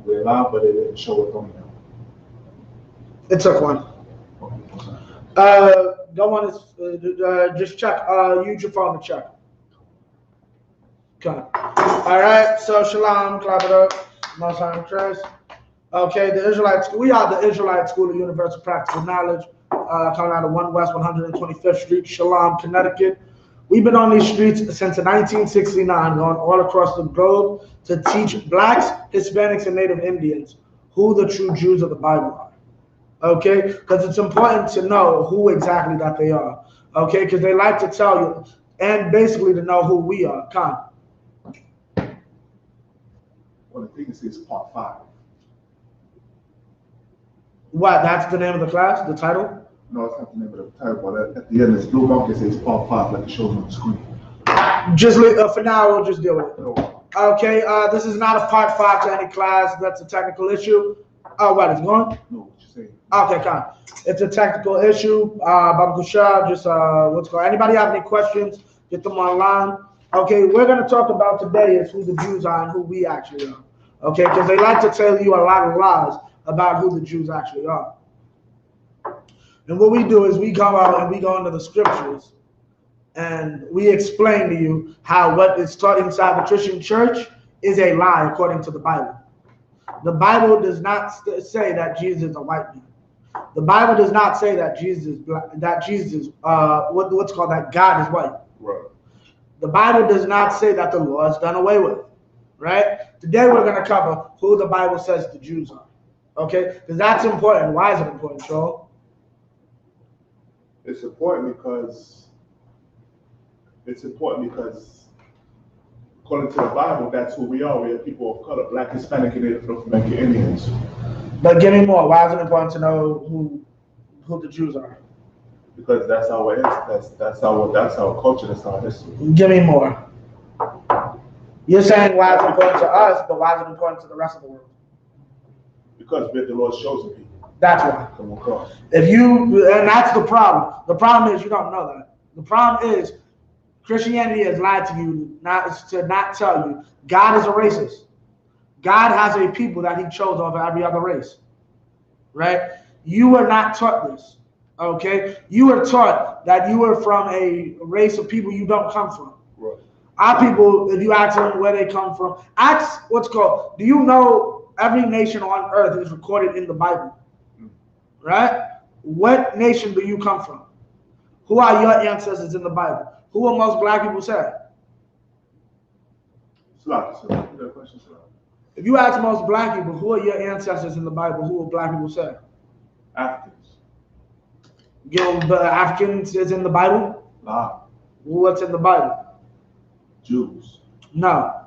We're allowed, but it didn't show it on them. It took one. Go on, just check. Use your phone to check. Okay. All right. So shalom, clap it up. Most High Christ. Okay, the Israelite School. We are the Israelite School of Universal Practical Knowledge, coming out of 1 West 125th Street, Shalom, Connecticut. We've been on these streets since 1969, going all across the globe to teach blacks, Hispanics, and Native Indians who the true Jews of the Bible are. Okay, because it's important to know who exactly that they are. Okay, because they like to tell you, and basically to know who we are. Con. Well, I think it says part 5. What? That's the name of the class, the title? No, it's not the name of the title, but at the end, it's blue mark. It says part 5, like it shows on the screen. Just for now, we'll just deal with it. No. Okay, this is not a part 5 to any class. That's a technical issue. Oh, what? It's going? No, what you saying? Okay, con. It's a technical issue. Babu Kusha, just what's going? Anybody have any questions? Get them online. Okay, we're gonna talk about today is who the Jews are and who we actually are. Okay, because they like to tell you a lot of lies about who the Jews actually are. And what we do is we go out and we go into the scriptures and we explain to you how what is taught inside the Christian church is a lie according to the Bible. The Bible does not say that Jesus is a white man. The Bible does not say that what's called that God is white. Right. The Bible does not say that the law is done away with. Right? Today we're going to cover who the Bible says the Jews are. Okay? Because that's important. Why is it important, Joel? It's important because according to the Bible, that's who we are. We are people of color, black, Hispanic, and Native American Indians. But give me more. Why is it important to know who the Jews are? Because that's our that's our culture, that's our history. Give me more. You're saying why it's important to us, but why is it important to the rest of the world? Because we're the Lord's chosen people. That's why. Come across. And that's the problem. The problem is you don't know that. The problem is Christianity has lied to you to not tell you God is a racist. God has a people that he chose over every other race. Right? You were not taught this. Okay? You were taught that you were from a race of people you don't come from. Right. Our people, if you ask them where they come from, ask what's called, do you know every nation on earth is recorded in the Bible? Right? What nation do you come from? Who are your ancestors in the Bible? Who are most black people say? If you ask most black people, who are your ancestors in the Bible? Who will black people say? Africans. The Africans is in the Bible? Nah. What's in the Bible? Jews. No.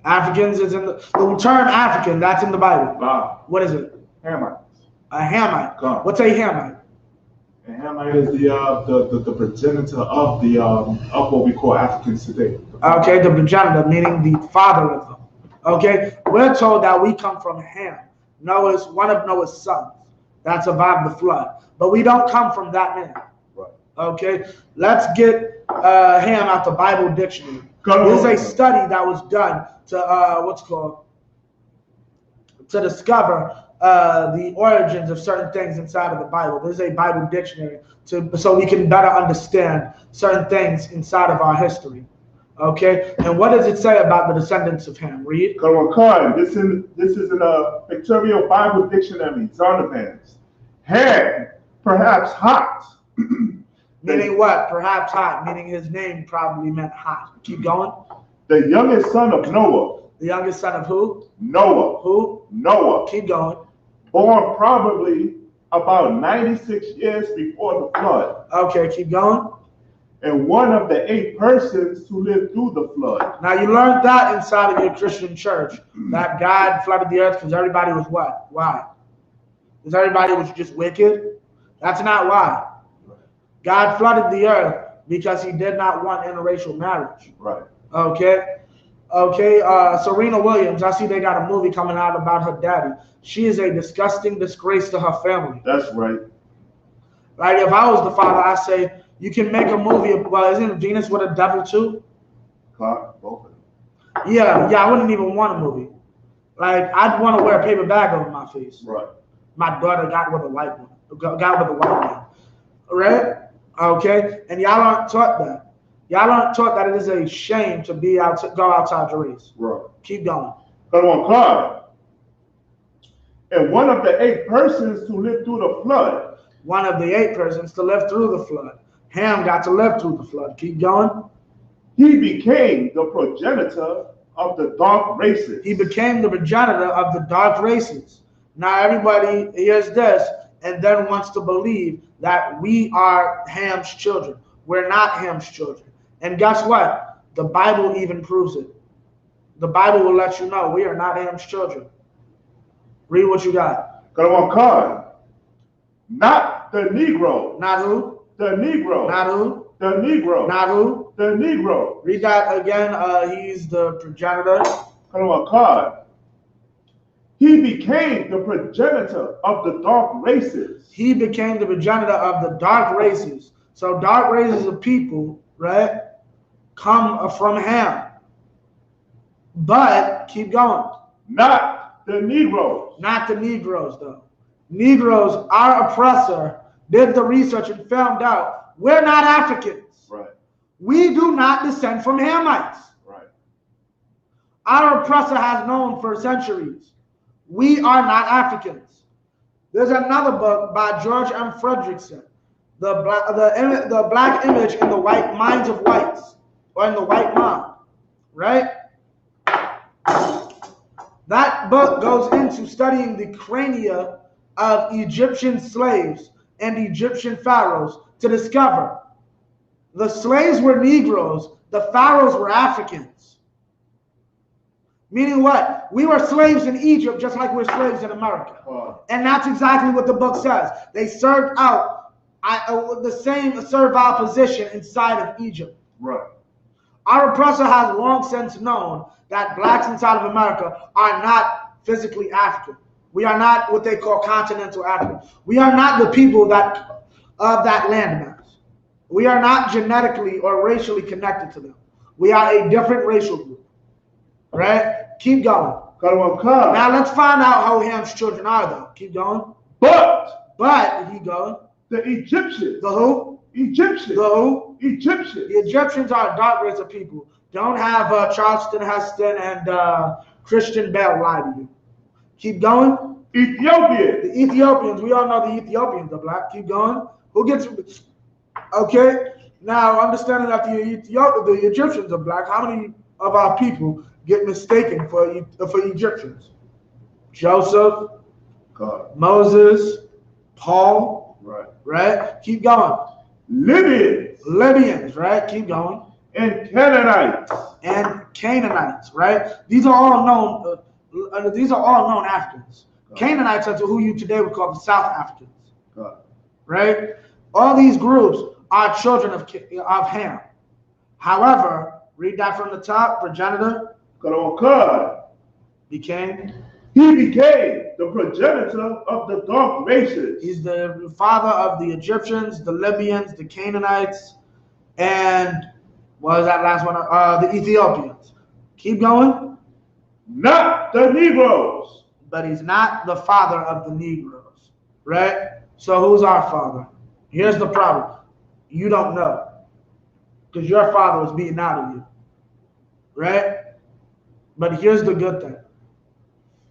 Africans is in the term African, that's in the Bible. Nah. What is it? Hamites. A Hamite. Come. What's a Hamite? A Hamite is the progenitor of what we call Africans today. Okay, the progenitor, meaning the father of them. Okay, we're told that we come from Ham, one of Noah's sons that survived the flood, but we don't come from that man. Right. Okay, let's get Ham out the Bible dictionary. There's a study that was done to to discover the origins of certain things inside of the Bible. There's a Bible dictionary so we can better understand certain things inside of our history. Okay, and what does it say about the descendants of Ham? Read. Come on, this is in a Victoria Bible Dictionary, Zondervan's. Ham, perhaps hot. Meaning what? Perhaps hot, meaning his name probably meant hot. Keep going. The youngest son of Noah. The youngest son of who? Noah. Who? Noah. Keep going. Born probably about 96 years before the flood. Okay, keep going. And one of the 8 persons who lived through the flood. Now you learned that inside of your Christian church, that God flooded the earth because everybody was what? Why? Because everybody was just wicked? That's not why. God flooded the earth because he did not want interracial marriage. Right. Okay. Serena Williams, I see they got a movie coming out about her daddy. She is a disgusting disgrace to her family. That's right. Like if I was the father, I say, you can make a movie. Well, isn't Venus with a devil too? Both of them. Yeah, I wouldn't even want a movie. Like, I'd want to wear a paper bag over my face. Right. My daughter got with a white man. Right? Okay? And y'all aren't taught that. Y'all aren't taught that it is a shame to go outside your race. Right. Keep going. Come on, card. And one of the 8 persons to live through the flood. One of the 8 persons to live through the flood. Ham got to live through the flood. Keep going. He became the progenitor of the dark races. He became the progenitor of the dark races. Now everybody hears this and then wants to believe that we are Ham's children. We're not Ham's children. And guess what? The Bible even proves it. The Bible will let you know we are not Ham's children. Read what you got. Come on, card. Not the Negro. Not who? The Negro. Not who? The Negro. Not who? The Negro. Read that again. He's the progenitor. Come on, card. He became the progenitor of the dark races. He became the progenitor of the dark races. So dark races of people, right, come from Ham. But keep going. Not the Negroes. Not the Negroes, though. Negroes, our oppressor, did the research and found out we're not Africans. Right. We do not descend from Hamites. Right. Our oppressor has known for centuries. We are not Africans. There's another book by George M. Fredrickson, the black image in the white minds of whites, or in the white mind, right? That book goes into studying the crania of Egyptian slaves and Egyptian pharaohs to discover the slaves were Negroes, the pharaohs were Africans. Meaning what? We were slaves in Egypt just like we're slaves in America. Wow. And that's exactly what the book says. They served out the same servile position inside of Egypt. Right. Our oppressor has long since known that blacks inside of America are not physically African. We are not what they call continental African. We are not the people that of that landmass. We are not genetically or racially connected to them. We are a different racial group. Right? Keep going. Now let's find out how Ham's children are, though. Keep going. But keep going. The Egyptians. The who? Egyptians. The who? Egyptians. The Egyptians are a dark race of people. Don't have Charleston Heston and Christian Bale lie to you. Keep going. Ethiopians. The Ethiopians. We all know the Ethiopians are black. Keep going. Who gets? Okay. Now, understanding that the Egyptians are black, how many of our people get mistaken for Egyptians? Joseph, God. Moses, Paul. Right. Right. Keep going. Libyans. Right. Keep going. And Canaanites. And Canaanites. Right. These are all known. These are all known Africans. God. Canaanites are who you today would call the South Africans. God. Right. All these groups are children of Ham. However, read that from the top. Progenitor. Became. He became the progenitor of the dark races. He's the father of the Egyptians, the Libyans, the Canaanites, and what was that last one? The Ethiopians. Keep going. Not the Negroes. But he's not the father of the Negroes, right? So who's our father? Here's the problem. You don't know, because your father was beaten out of you, right? But here's the good thing.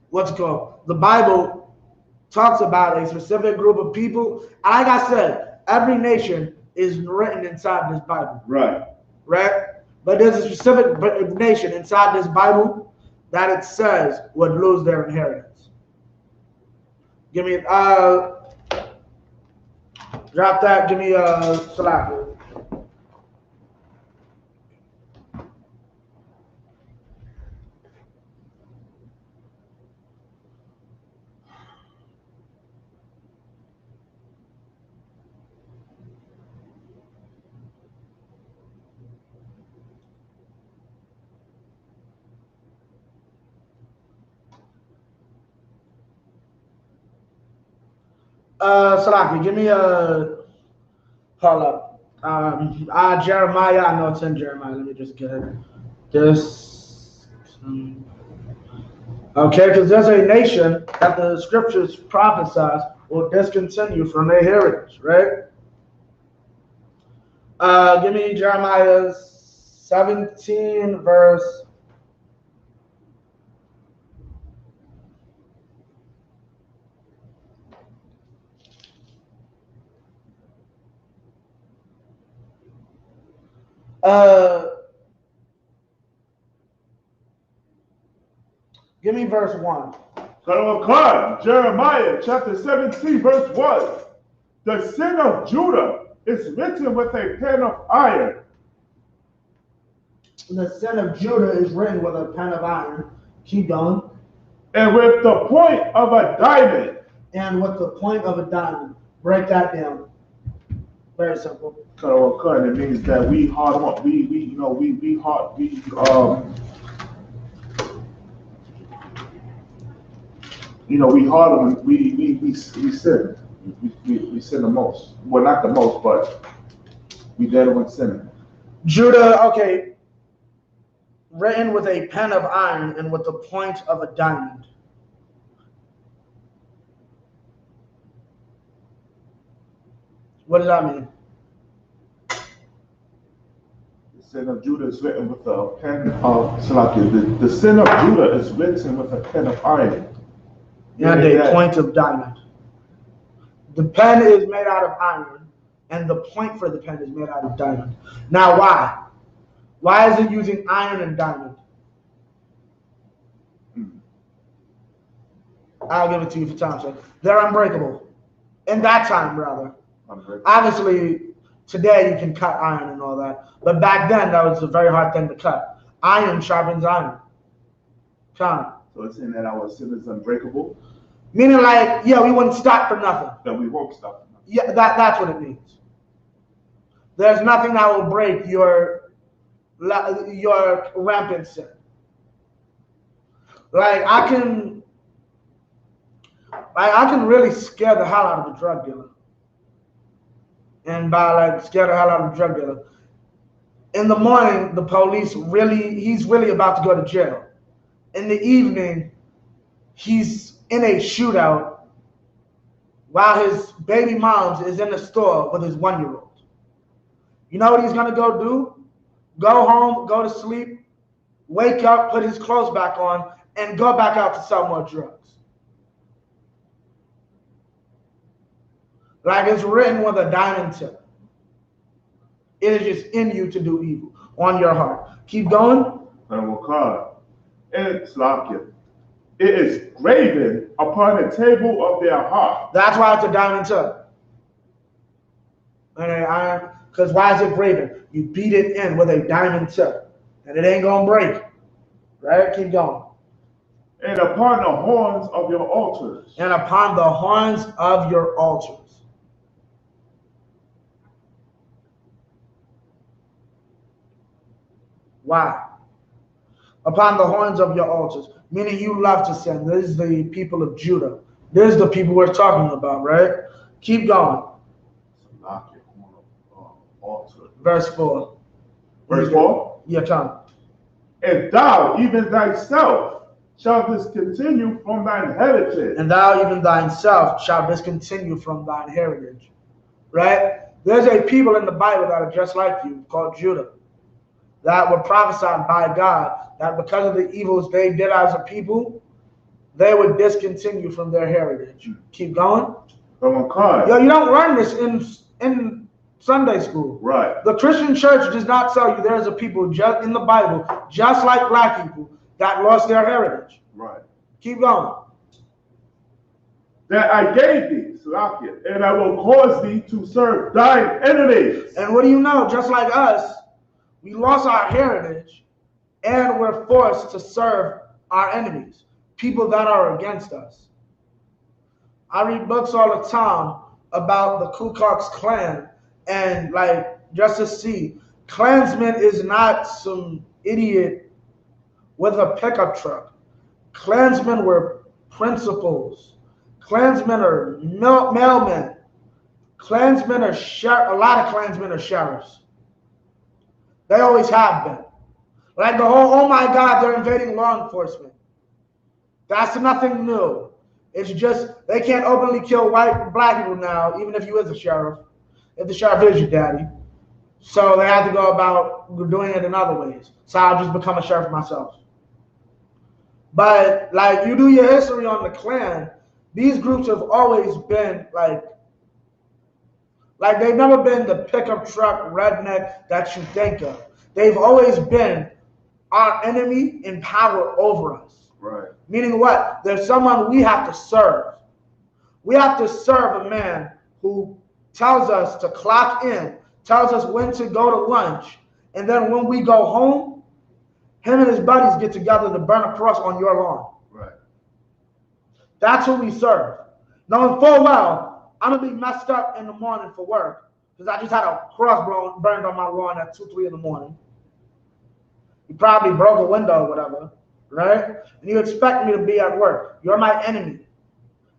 What's it called? The Bible talks about a specific group of people. Like I said, every nation is written inside this Bible. Right. Right? But there's a specific nation inside this Bible that it says would lose their inheritance. Give me drop that. Give me Salaki. Salaki, give me a hold up. Jeremiah, I know it's in Jeremiah. Let me just get it. This. Okay, because there's a nation that the scriptures prophesies will discontinue from their heritage, right? Give me Jeremiah 17, verse. Give me verse 1. Jeremiah chapter 17, verse 1. The sin of Judah is written with a pen of iron. The sin of Judah is written with a pen of iron. Keep going. And with the point of a diamond. And with the point of a diamond. Break that down. Very simple. It means that we hard, we sin. We sin the most. Well, not the most, but we dead with sinning. Judah, okay, written with a pen of iron and with the point of a diamond. What does that mean? The sin of Judah is written with a pen of Salakia. The sin of Judah is written with a pen of iron. And a point of diamond. The pen is made out of iron, and the point for the pen is made out of diamond. Now, why? Why is it using iron and diamond? I'll give it to you for time's sake. They're unbreakable. In that time, rather. Obviously, today you can cut iron and all that. But back then, that was a very hard thing to cut. Iron sharpens iron. Come. So it's saying that our sin is unbreakable? Meaning like, yeah, we wouldn't stop for nothing. That we won't stop for nothing. Yeah, that's what it means. There's nothing that will break your rampant sin. Like I can really scare the hell out of a drug dealer. And by like scare the hell out of a drug dealer, in the morning the police he's really about to go to jail. In the evening, he's in a shootout while his baby mom is in the store with his 1-year-old. You know what he's gonna go do? Go home, go to sleep, wake up, put his clothes back on, and go back out to sell more drugs. Like it's written with a diamond tip. It is just in you to do evil, on your heart. Keep going. It's like it is graven upon the table of their heart. That's why it's a diamond tip. Because why is it graven? You beat it in with a diamond tip, and it ain't gonna break. Right? Keep going. And upon the horns of your altars. And upon the horns of your altars. Why? Upon the horns of your altars. Meaning you love to sin. This is the people of Judah. This is the people we're talking about, right? Keep going. Verse 4. Verse 4? Yeah, come. And thou, even thyself, shalt discontinue from thine heritage. And thou, even thyself, shalt discontinue from thine heritage. Right? There's a people in the Bible that are just like you, called Judah, that were prophesied by God that because of the evils they did as a people, they would discontinue from their heritage. Keep going. Yo, you don't learn this in Sunday school. Right. The Christian church does not tell you there's a people just in the Bible, just like black people, that lost their heritage. Right. Keep going. That I gave thee, Salakia, and I will cause thee to serve thine enemies. And what do you know? Just like us, we lost our heritage and we're forced to serve our enemies, people that are against us. I read books all the time about the Ku Klux Klan, and like just to see, Klansman is not some idiot with a pickup truck. Klansmen were principals. Klansmen are mailmen. Klansmen are a lot of Klansmen are sheriffs. They always have been. Like the whole, oh my God, they're invading law enforcement. That's nothing new. It's just they can't openly kill black people now, even if you is a sheriff. If the sheriff is your daddy. So they have to go about doing it in other ways. So I'll just become a sheriff myself. But like you do your history on the Klan, these groups have always been like they've never been the pickup truck redneck that you think of. They've always been our enemy in power over us. Right. Meaning what? There's someone we have to serve. We have to serve a man who tells us to clock in, tells us when to go to lunch, and then when we go home, him and his buddies get together to burn a cross on your lawn. Right. That's who we serve. Knowing full well, I'm going to be messed up in the morning for work because I just had a cross burned on my lawn at 2, 3 in the morning. You probably broke a window or whatever, right? And you expect me to be at work. You're my enemy.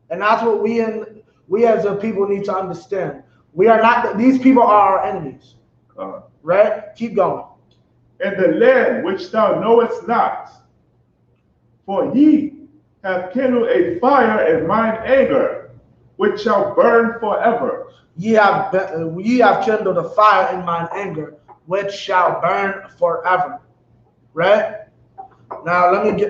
And that's what we as a people need to understand. We are not, these people are our enemies, right? Keep going. And the land which thou knowest not, for ye have kindled a fire in mine anger, which shall burn forever. Ye have kindled a fire in mine anger, which shall burn forever. Right? Now let me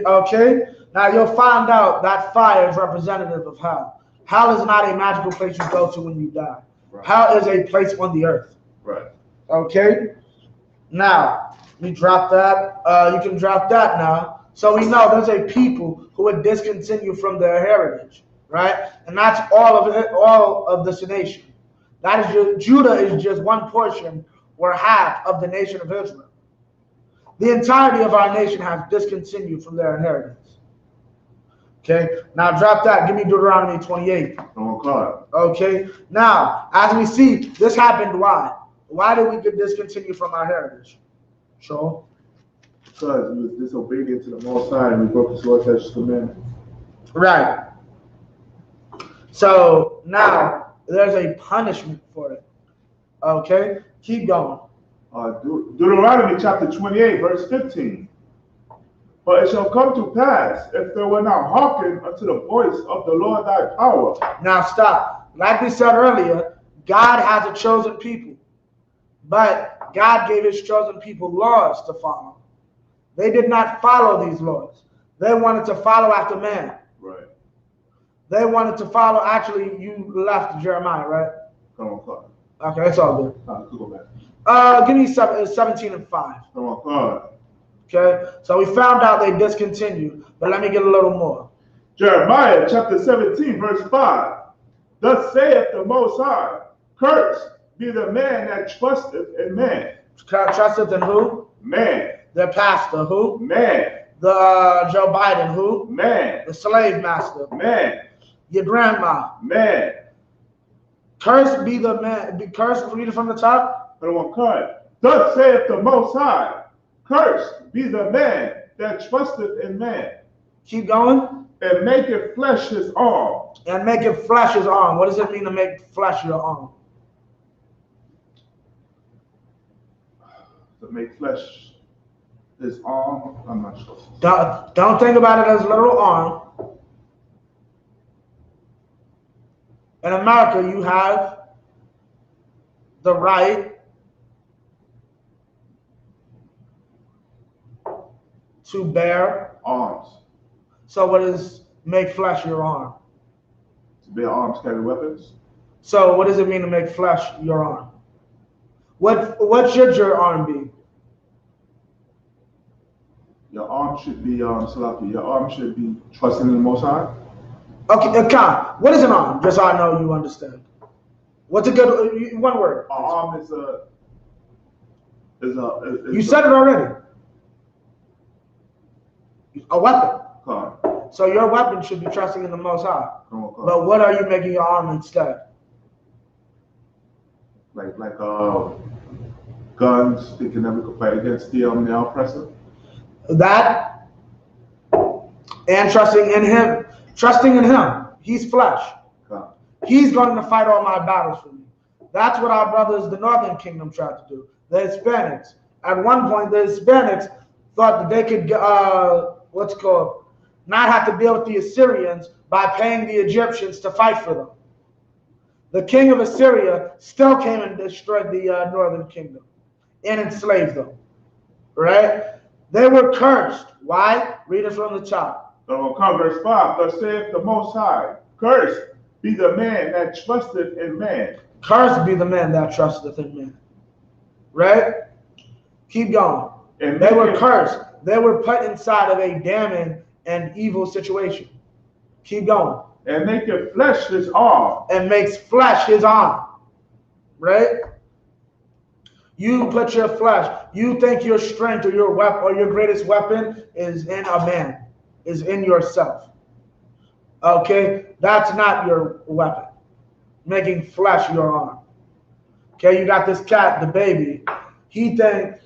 Now you'll find out that fire is representative of hell. Hell is not a magical place you go to when you die. Right. Hell is a place on the earth. Right. Okay? Now, we drop that. You can drop that now. So we know there's a people who would discontinue from their heritage, right? And that's all of this nation. That is Judah is just one portion or half of the nation of Israel. The entirety of our nation has discontinued from their inheritance. Okay, now drop that. Give me Deuteronomy 28. Okay, now as we see, this happened. Why? Why did we discontinue from our heritage? Sure. Because we was disobedient to the Most High and we broke His Lord's statutes commandment. Right. So now there's a punishment for it. Okay, keep going. Deuteronomy chapter 28, verse 15. But it shall come to pass, if they will not hearken unto the voice of the Lord thy power. Now stop. Like we said earlier, God has a chosen people. But God gave His chosen people laws to follow. They did not follow these laws. They wanted to follow after man. Right. They wanted to follow, actually, you left Jeremiah, right? Come on, Father. Okay, it's all good. Go back. Give me 17 and 5. Come on, Father. Okay, so we found out they discontinued, but let me get a little more. Jeremiah chapter 17, verse 5. Thus saith the Most High, cursed be the man that trusteth in man. Trusteth in who? Man. The pastor, who? Man. The Joe Biden, who? Man. The slave master. Man. Your grandma. Man. Cursed be the man. Be cursed, read it from the top. I don't want cut. Thus saith the Most High, cursed be the man that trusteth in man. Keep going. And maketh flesh his arm. And maketh flesh his arm. What does it mean to make flesh your arm? To make flesh his arm? I'm not sure. Don't think about it as a literal arm. In America, you have the right to bear arms. So what is make flesh your arm? To bear arms, carry weapons. So what does it mean to make flesh your arm? What should your arm be? Your arm should be Salafi. Your arm should be trusting in the Most High. Okay, what is an arm? Just so I know you understand. What's a good one word? An arm is a. You said it already. A weapon. So your weapon should be trusting in the Most High. But what are you making your arm instead? Like guns, thinking that we could fight against the oppressor. That and trusting in Him. Trusting in Him. He's flesh. He's going to fight all my battles for me. That's what our brothers, the Northern Kingdom, tried to do. The Hispanics. At one point, the Hispanics thought that they could not have to deal with the Assyrians by paying the Egyptians to fight for them. The king of Assyria still came and destroyed the northern kingdom and enslaved them, right? They were cursed. Why? Read it from the top. So come verse 5. Thus saith the Most High, cursed be the man that trusteth in man. Cursed be the man that trusteth in man. Right? Keep going. And they were cursed. They were put inside of a damning and evil situation. Keep going. And maketh flesh his arm. And makes flesh his arm. Right? You put your flesh. You think your strength or your weapon or your greatest weapon is in a man, is in yourself. Okay? That's not your weapon. Making flesh your arm. Okay, you got this cat, the baby. He thinks,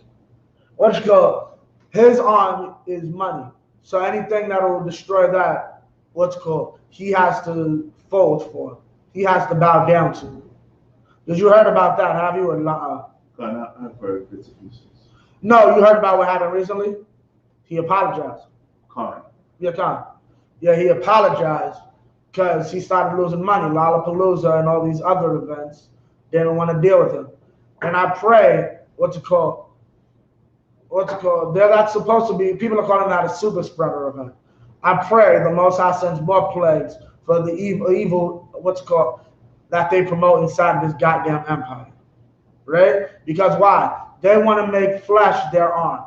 his arm is money. So anything that will destroy that, he has to fold for. He has to bow down to. Did you heard about that? Have you? I've heard bits and pieces. No, you heard about what happened recently? He apologized. Khan. Yeah, Khan. Yeah, he apologized because he started losing money. Lollapalooza and all these other events didn't want to deal with him. And I pray, that's supposed to be, people are calling that a super spreader event. I pray the Most High sends more plagues for the evil, that they promote inside this goddamn empire. Right? Because why? They want to make flesh their arm.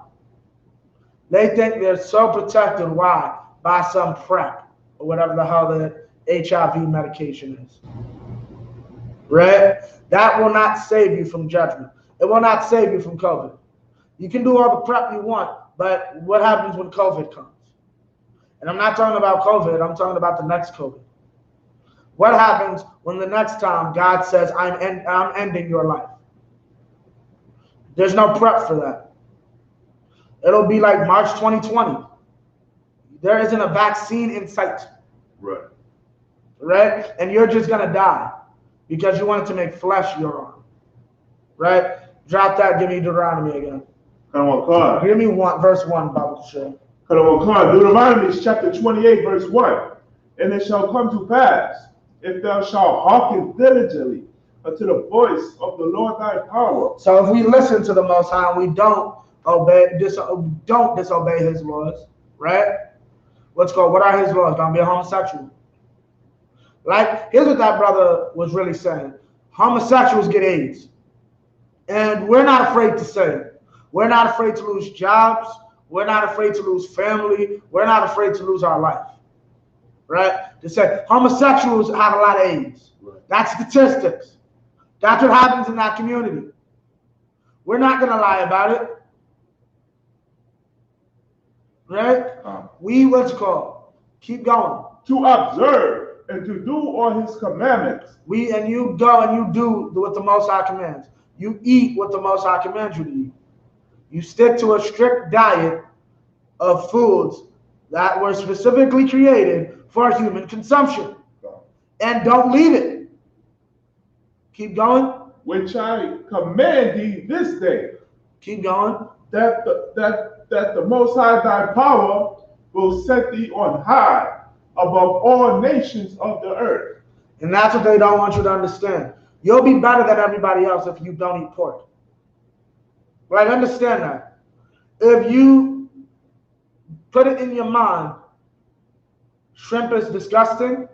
They think they're so protected. Why? By some PrEP or whatever the hell the HIV medication is. Right? That will not save you from judgment. It will not save you from COVID. You can do all the PrEP you want, but what happens when COVID comes? And I'm not talking about COVID. I'm talking about the next COVID. What happens when the next time God says, I'm ending your life? There's no PrEP for that. It'll be like March 2020. There isn't a vaccine in sight. Right. Right? And you're just going to die because you wanted to make flesh your arm. Right? Drop that. Give me Deuteronomy again. Give me verse 1, Bible show. Deuteronomy chapter 28, verse 1. And it shall come to pass, if thou shalt hearken diligently unto the voice of the Lord thy power. So if we listen to the Most High and we don't disobey his laws, right? What are his laws? Don't be a homosexual. Like, here's what that brother was really saying. Homosexuals get AIDS. And we're not afraid to say it. We're not afraid to lose jobs. We're not afraid to lose family. We're not afraid to lose our life. Right? To say homosexuals have a lot of AIDS. Right. That's statistics. That's what happens in that community. We're not going to lie about it. Right? Keep going. To observe and to do all his commandments. And you go and you do what the Most High commands. You eat what the Most High commands you to eat. You stick to a strict diet of foods that were specifically created for human consumption. And don't leave it. Keep going. Which I command thee this day. Keep going. That the Most High thy power will set thee on high above all nations of the earth. And that's what they don't want you to understand. You'll be better than everybody else if you don't eat pork. Like, understand that. If you put it in your mind, shrimp is disgusting,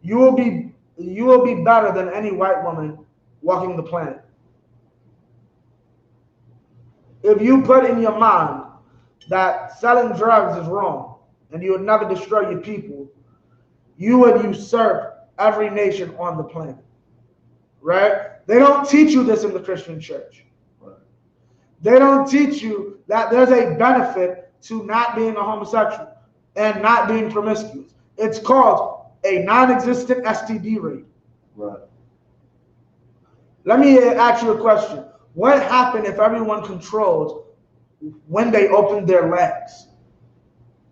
you will be better than any white woman walking the planet. If you put in your mind that selling drugs is wrong and you would never destroy your people, you would usurp every nation on the planet. Right? They don't teach you this in the Christian church. They don't teach you that there's a benefit to not being a homosexual and not being promiscuous. It's called a non-existent STD rate. Right. Let me ask you a question. What happened if everyone controlled when they opened their legs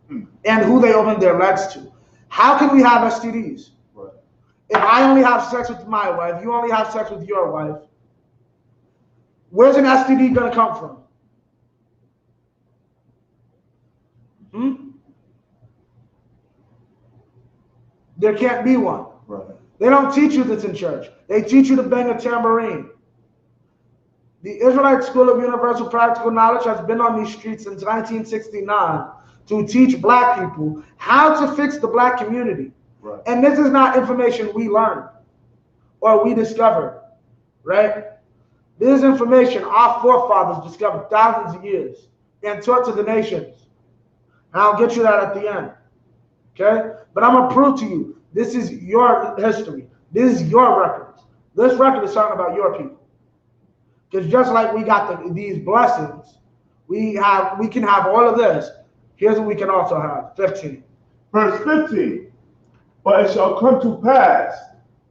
and who they opened their legs to? How can we have STDs? Right. If I only have sex with my wife, you only have sex with your wife, where's an STD going to come from? There can't be one. Right. They don't teach you this in church. They teach you to bang a tambourine. The Israelite School of Universal Practical Knowledge has been on these streets since 1969 to teach black people how to fix the black community. Right. And this is not information we learned or we discovered, right? This is information our forefathers discovered thousands of years and taught to the nations. And I'll get you that at the end, okay? But I'm going to prove to you, this is your history. This is your records. This record is talking about your people. Because just like we got these blessings, we can have all of this. Here's what we can also have. 15. Verse 15. But it shall come to pass,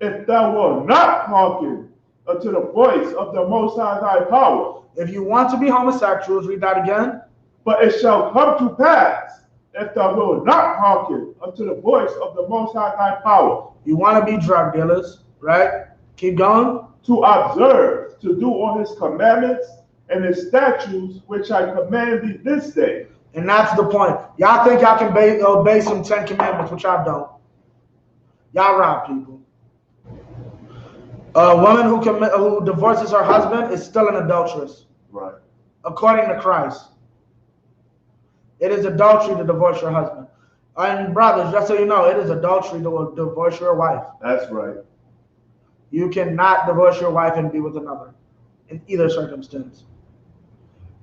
if thou wilt not hearken unto the voice of the Most High thy power. If you want to be homosexuals, read that again. But it shall come to pass, if thou wilt not hearken unto the voice of the Most High thy power. You want to be drug dealers, right? Keep going. To observe, to do all his commandments and his statutes, which I command thee this day. And that's the point. Y'all think y'all can obey some 10 commandments, which I don't. Y'all rob people. A woman who divorces her husband is still an adulteress. Right. According to Christ. It is adultery to divorce your husband. And brothers, just so you know, it is adultery to divorce your wife. That's right. You cannot divorce your wife and be with another in either circumstance.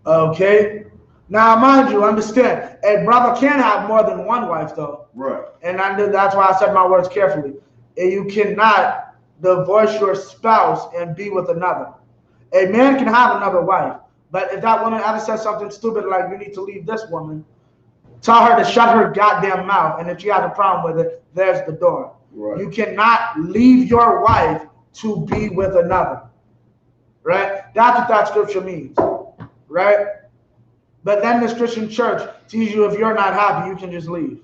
Okay? Now, mind you, understand, a brother can have more than one wife, though. Right. And that's why I said my words carefully. You cannot divorce your spouse and be with another. A man can have another wife, but if that woman ever says something stupid like, you need to leave this woman, tell her to shut her goddamn mouth. And if she has a problem with it, there's the door. Right. You cannot leave your wife to be with another. Right? That's what that scripture means. Right? But then this Christian church teaches you if you're not happy, you can just leave.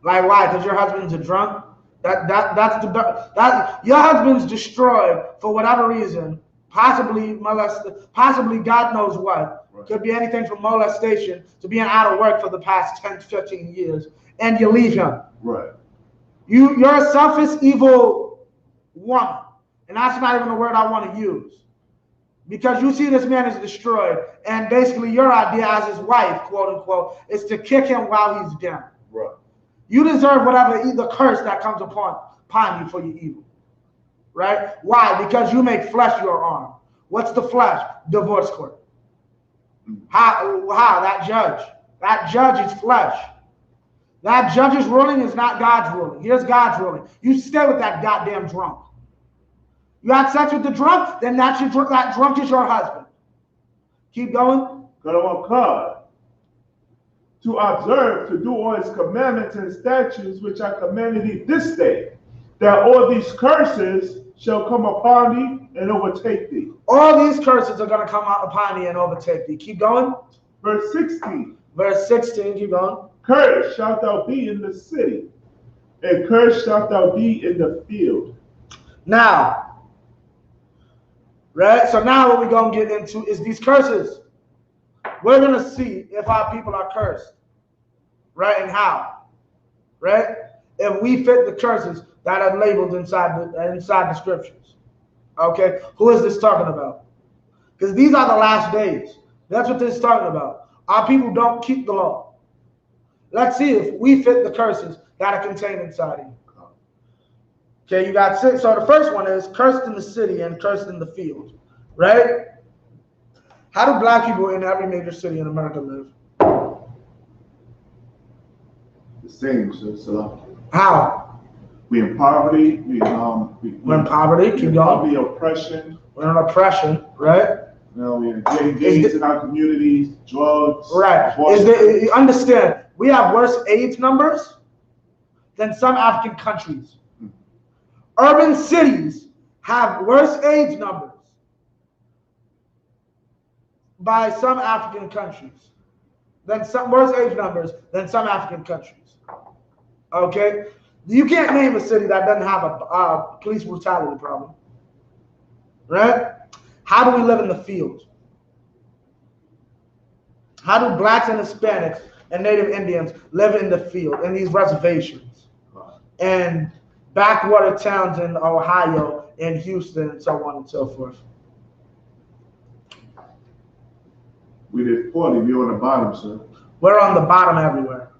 Like why? Because your husband's a drunk? Your husband's destroyed for whatever reason, possibly molested, possibly God knows what. Right. Could be anything from molestation to being out of work for the past 10 to 15 years, and you leave him. Right. You're a selfish, evil woman. And that's not even a word I want to use. Because you see this man is destroyed, and basically your idea as his wife, quote unquote, is to kick him while he's down. Right. You deserve whatever the curse that comes upon you for your evil. Right? Why? Because you make flesh your arm. What's the flesh? Divorce court. How? That judge. That judge is flesh. That judge's ruling is not God's ruling. Here's God's ruling. You stay with that goddamn drunk. You had sex with the drunk, then that drunk is your husband. Keep going. To observe, to do all his commandments and statutes, which I commanded thee this day, that all these curses shall come upon thee and overtake thee. All these curses are going to come upon thee and overtake thee. Keep going. Verse 16. Verse 16, keep going. Cursed shalt thou be in the city, and cursed shalt thou be in the field. Now, right? So now what we're going to get into is these curses. We're going to see if our people are cursed. Right? And how. Right? If we fit the curses that are labeled inside the scriptures. Okay? Who is this talking about? Because these are the last days. That's what this is talking about. Our people don't keep the law. Let's see if we fit the curses that are contained inside of you. Okay, you got 6. So the first one is cursed in the city and cursed in the field. Right? How do black people in every major city in America live? The same, so how? We in poverty. We're in poverty. Keep going. Poverty, oppression. We're in oppression, right? We're engaged in our communities, drugs. Right. You understand? We have worse AIDS numbers than some African countries. Urban cities have worse AIDS numbers by some African countries worse AIDS numbers than some African countries. Okay, you can't name a city that doesn't have a police brutality problem, right? How do we live in the field? How do blacks and Hispanics and Native Indians live in the field, in these reservations, and backwater towns in Ohio, in Houston, and so on and so forth. We did poorly. We're on the bottom, sir. We're on the bottom everywhere,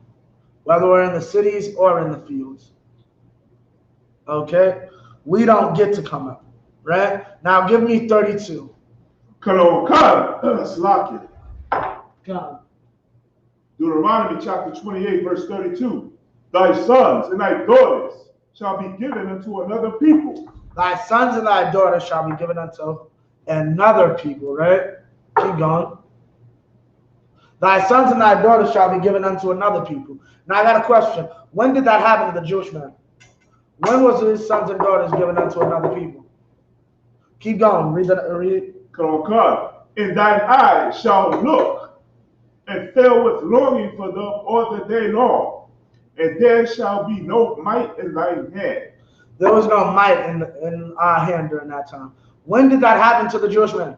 whether we're in the cities or in the fields. Okay? We don't get to come up, right? Now give me 32. Come. Come. Deuteronomy chapter 28, verse 32. Thy sons and thy daughters shall be given unto another people. Thy sons and thy daughters shall be given unto another people, right? Keep going. Thy sons and thy daughters shall be given unto another people. Now I got a question. When did that happen to the Jewish man? When was his sons and daughters given unto another people? Keep going. Read. Come. And thine eyes shall look and fill with longing for them all the day long, and there shall be no might in thine hand. There was no might in our hand during that time. When did that happen to the Jewish man?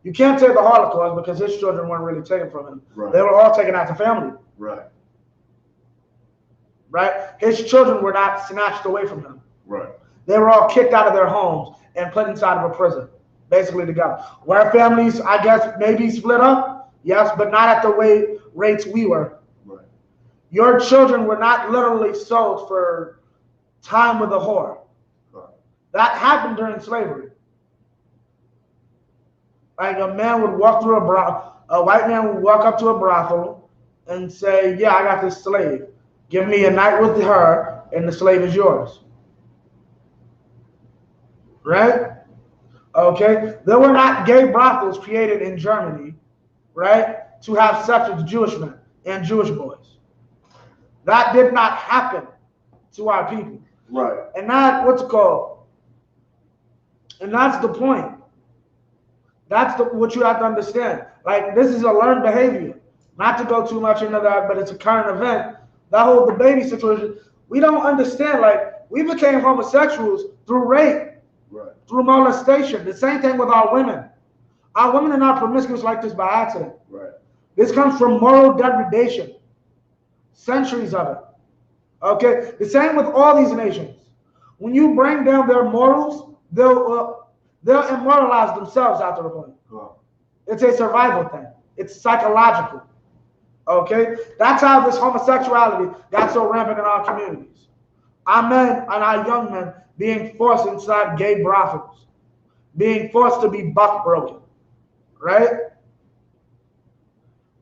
You can't say the Holocaust because his children weren't really taken from him. Right. They were all taken out to family. Right. Right? His children were not snatched away from him. Right. They were all kicked out of their homes and put inside of a prison, basically together. Where families, I guess, maybe split up, yes, but not at the rates we were. Right. Your children were not literally sold for time with a whore. Right. That happened during slavery. Like a man would walk through a white man would walk up to a brothel and say, yeah, I got this slave. Give me a night with her and the slave is yours. Right? Okay? There were not gay brothels created in Germany, right, to have sex with Jewish men and Jewish boys. That did not happen to our people. Right. And that, what's it called? And that's the point. That's what you have to understand. Like, this is a learned behavior. Not to go too much into that, but it's a current event. That whole debating situation, we don't understand. Like, we became homosexuals through rape, right, through molestation. The same thing with our women. Our women are not promiscuous like this by accident. right. This comes from moral degradation. Centuries of it. Okay? The same with all these nations. When you bring down their morals, they'll immortalize themselves after a point. Oh. It's a survival thing. It's psychological. Okay? That's how this homosexuality got so rampant in our communities. Our men and our young men being forced inside gay brothels, being forced to be buck broken. Right?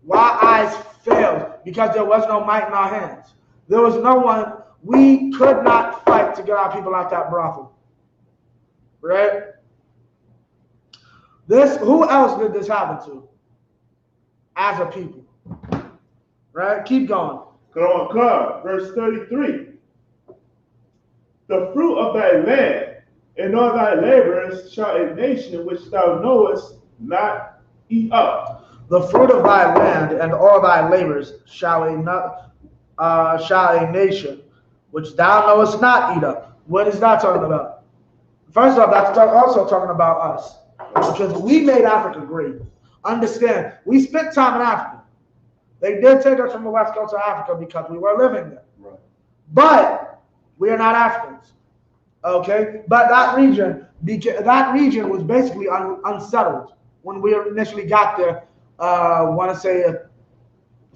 Why eyes failed? Because there was no might in our hands. There was no one. We could not fight to get our people out that brothel. Right? Who else did this happen to? As a people. Right? Keep going. Come. Verse 33. The fruit of thy land and all thy laborers shall a nation which thou knowest not eat up. The fruit of thy land and all thy labors shall a nation which thou knowest not eat up. What is that talking about? First off, that's also talking about us. Because we made Africa great. Understand, we spent time in Africa. They did take us from the west coast of Africa because we were living there. Right. But we are not Africans. Okay? But that region was basically unsettled when we initially got there, I want to say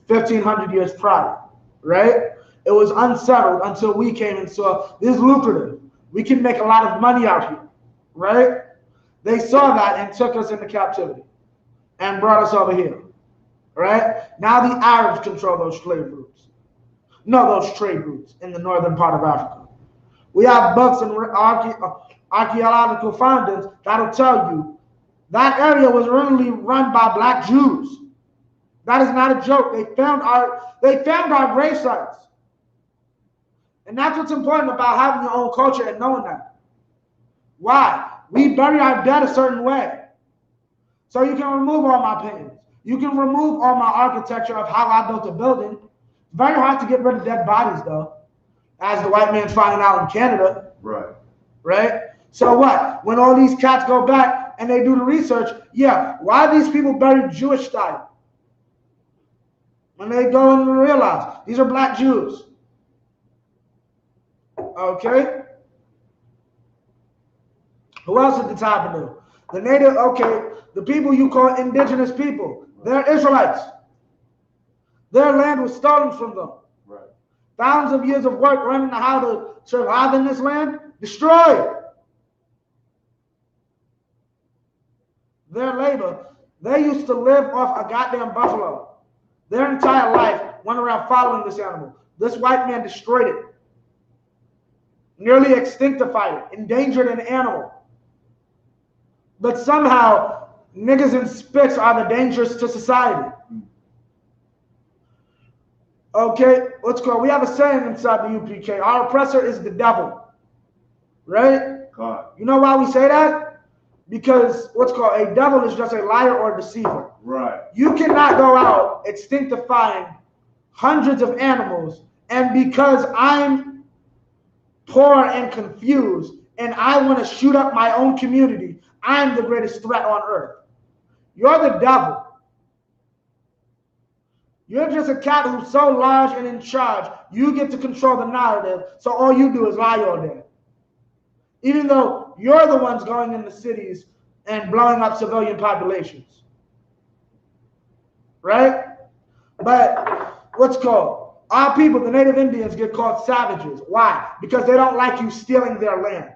1,500 years prior. Right? It was unsettled until we came and saw this is lucrative. We can make a lot of money out here. Right? They saw that and took us into captivity and brought us over here. Right? Now the Arabs control those slave routes. No, those trade routes in the northern part of Africa. We have books and archaeological findings that'll tell you that area was originally run by black Jews. That is not a joke. They found our grave sites. And that's what's important about having your own culture and knowing that. Why? We bury our dead a certain way. So you can remove all my paintings. You can remove all my architecture of how I built a building. Very hard to get rid of dead bodies, though, as the white man's finding out in Canada. Right. Right? So what? When all these cats go back and they do the research, yeah, why are these people buried Jewish style? When they go and realize these are black Jews. Okay? Who else is the Tabernacle? The native, okay, the people you call indigenous people, they're Israelites. Their land was stolen from them. Right. Thousands of years of work learning how to survive in this land, destroyed. Their labor, they used to live off a goddamn buffalo. Their entire life went around following this animal. This white man destroyed it. Nearly extinctified it, endangered an animal. But somehow, niggas and spits are the dangers to society. Okay, what's called? We have a saying inside the UPK. Our oppressor is the devil. Right? God. You know why we say that? Because what's called a devil is just a liar or deceiver. Right. You cannot go out extinctifying hundreds of animals, and because I'm poor and confused and I want to shoot up my own community, I'm the greatest threat on earth. You're the devil. You're just a cat who's so large and in charge, you get to control the narrative, so all you do is lie all day. Even though you're the ones going in the cities and blowing up civilian populations. Right? But what's called? Our people, the native Indians, get called savages. Why? Because they don't like you stealing their land.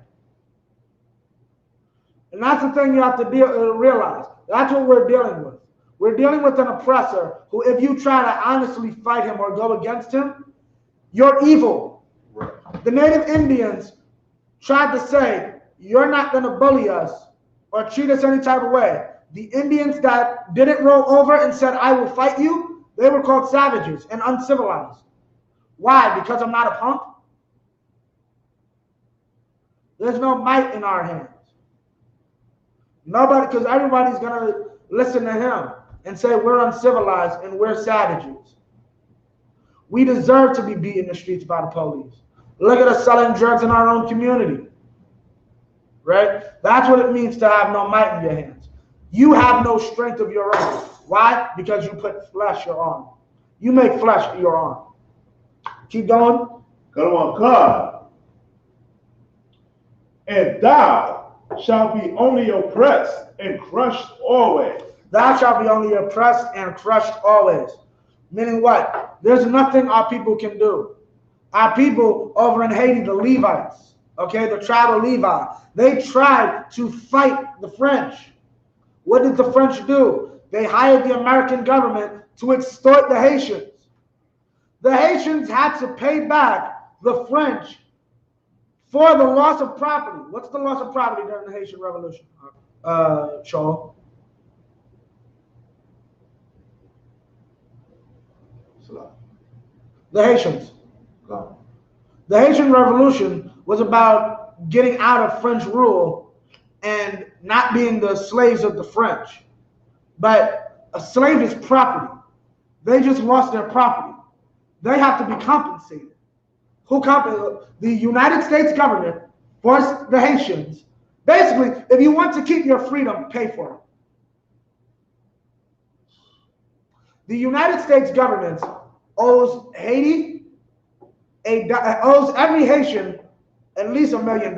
And that's the thing you have to realize. That's what we're dealing with. We're dealing with an oppressor who, if you try to honestly fight him or go against him, you're evil. Right. The native Indians tried to say, you're not going to bully us or treat us any type of way. The Indians that didn't roll over and said, I will fight you, they were called savages and uncivilized. Why? Because I'm not a punk? There's no might in our hands. Nobody, because everybody's going to listen to him and say we're uncivilized and we're savages. We deserve to be beaten in the streets by the police. Look at us selling drugs in our own community. Right? That's what it means to have no might in your hands. You have no strength of your own. Why? Because you put flesh your arm. You make flesh your arm. Keep going. Come on, God. And thou shalt be only oppressed and crushed always. Thou shalt be only oppressed and crushed always. Meaning what? There's nothing our people can do. Our people over in Haiti, the Levites, okay, the tribe of Levi, they tried to fight the French. What did the French do? They hired the American government to extort the Haitians. The Haitians had to pay back the French for the loss of property. What's the loss of property during the Haitian Revolution, Charles? The Haitians. The Haitian Revolution was about getting out of French rule and not being the slaves of the French. But a slave is property. They just lost their property. They have to be compensated. Who compensated? The United States government forced the Haitians. Basically, if you want to keep your freedom, pay for it. The United States government owes Haiti, owes every Haitian at least $1 million.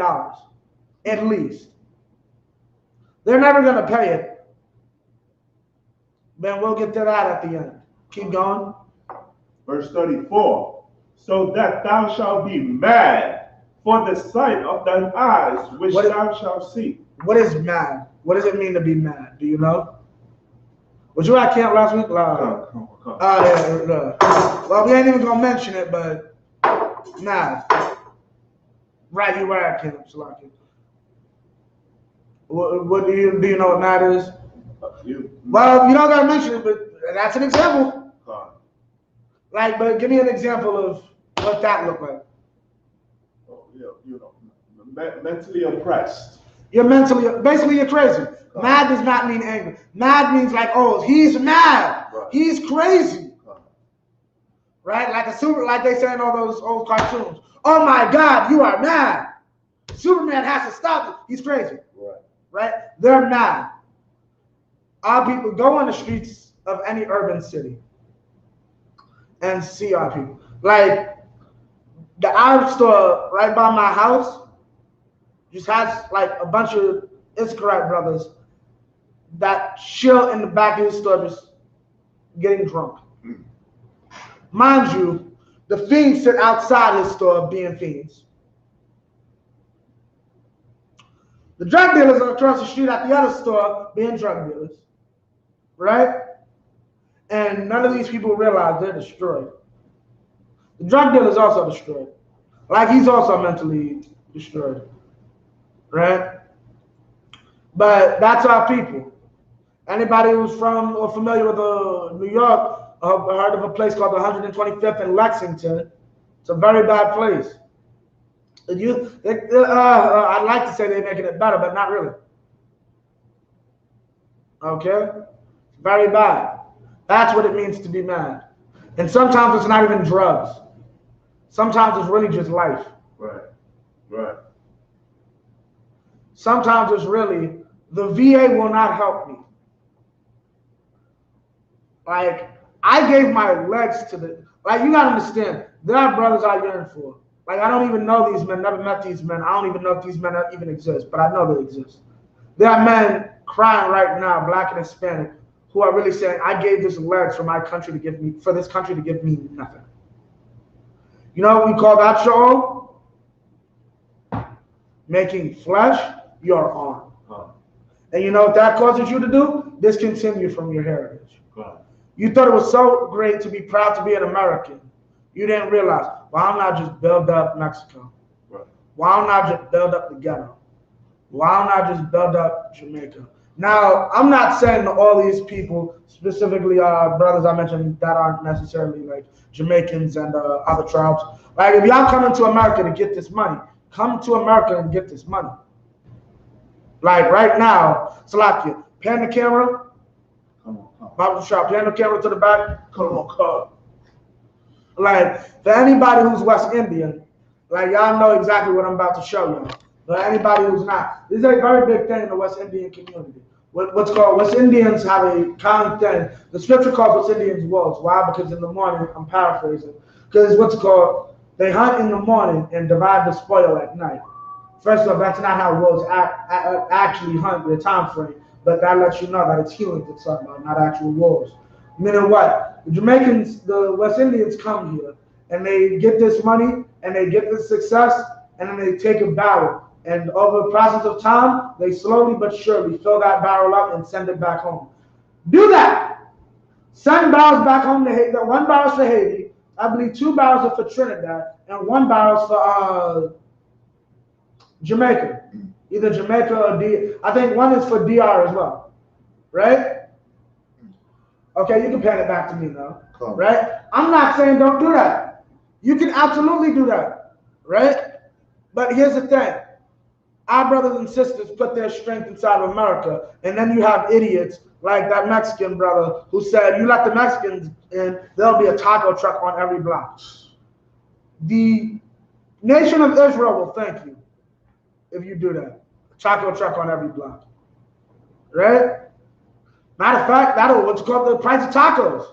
At least. They're never going to pay it. Then we'll get to that at the end. Keep going. Verse 34. So that thou shalt be mad for the sight of thine eyes, which thou shalt see. What is mad? What does it mean to be mad? Do you know? Was you at camp last week? Come. Yeah. Well, we ain't even gonna mention it, but mad. Right, you were at camp, Salaki. What do you know what mad is? Well, you don't gotta mention it, but that's an example. Like, but give me an example of what that looked like. Oh, yeah, mentally oppressed. You're basically you're crazy. Mad does not mean angry. Mad means like, oh, he's mad. Right. He's crazy. Right? Like they say in all those old cartoons. Oh my God, you are mad. Superman has to stop it. He's crazy. Right? They're mad. Our people go on the streets of any urban city. and see our people. Like the Arab store right by my house just has like a bunch of Israelite brothers that chill in the back of the store just getting drunk. Mind you, the fiends sit outside his store being fiends. The drug dealers are across the street at the other store being drug dealers. Right? And none of these people realize they're destroyed. The drug dealer is also destroyed. Like he's also mentally destroyed. Right? But that's our people. Anybody who's from or familiar with New York heard of a place called the 125th in Lexington. It's a very bad place. I'd like to say they're making it better, but not really. Okay? Very bad. That's what it means to be mad. And sometimes it's not even drugs. Sometimes it's really just life. Right. Right. Sometimes it's really, the VA will not help me. Like, I gave my legs to the, like, you gotta understand, there are brothers I yearn for. Like, I don't even know these men, never met these men. I don't even know if these men even exist, but I know they exist. There are men crying right now, black and Hispanic, who are really saying, I gave this legs for my country to give me, for this country to give me nothing. You know what we call that show? Making flesh your arm. And you know what that causes you to do? Discontinue from your heritage. You thought it was so great to be proud to be an American. You didn't realize, why don't I just build up Mexico? Right. Why don't I just build up the ghetto? Why don't I just build up Jamaica? Now, I'm not saying to all these people, specifically brothers I mentioned that aren't necessarily like Jamaicans and other tribes. Like, if y'all coming to America to get this money, come to America and get this money. Like right now, Salakia, pan the camera. Bible shop, pan the camera to the back. Come on. Like, for anybody who's West Indian, like y'all know exactly what I'm about to show y'all. But anybody who's not, this is a very big thing in the West Indian community. What's called West Indians have a common thing. The scripture calls West Indians wolves. Why? Because in the morning, I'm paraphrasing, because what's called, they hunt in the morning and divide the spoil at night. First of all, that's not how wolves actually hunt, their time frame, but that lets you know that it's healing to talk about, not actual wolves. Meaning what? The Jamaicans, the West Indians come here and they get this money and they get this success and then they take a barrel. And over the process of time, they slowly but surely fill that barrel up and send it back home. Do that. Send barrels back home to Haiti. 1 barrel for Haiti. I believe 2 barrels are for Trinidad and 1 barrel for Jamaica. Either Jamaica or D. I think 1 is for DR as well. Right? Okay, you can pan it back to me now. Right? I'm not saying don't do that. You can absolutely do that. Right? But here's the thing. Our brothers and sisters put their strength inside of America, and then you have idiots like that Mexican brother who said, you let the Mexicans in, there'll be a taco truck on every block. The nation of Israel will thank you if you do that. A taco truck on every block. Right? Matter of fact, that'll what's called the price of tacos.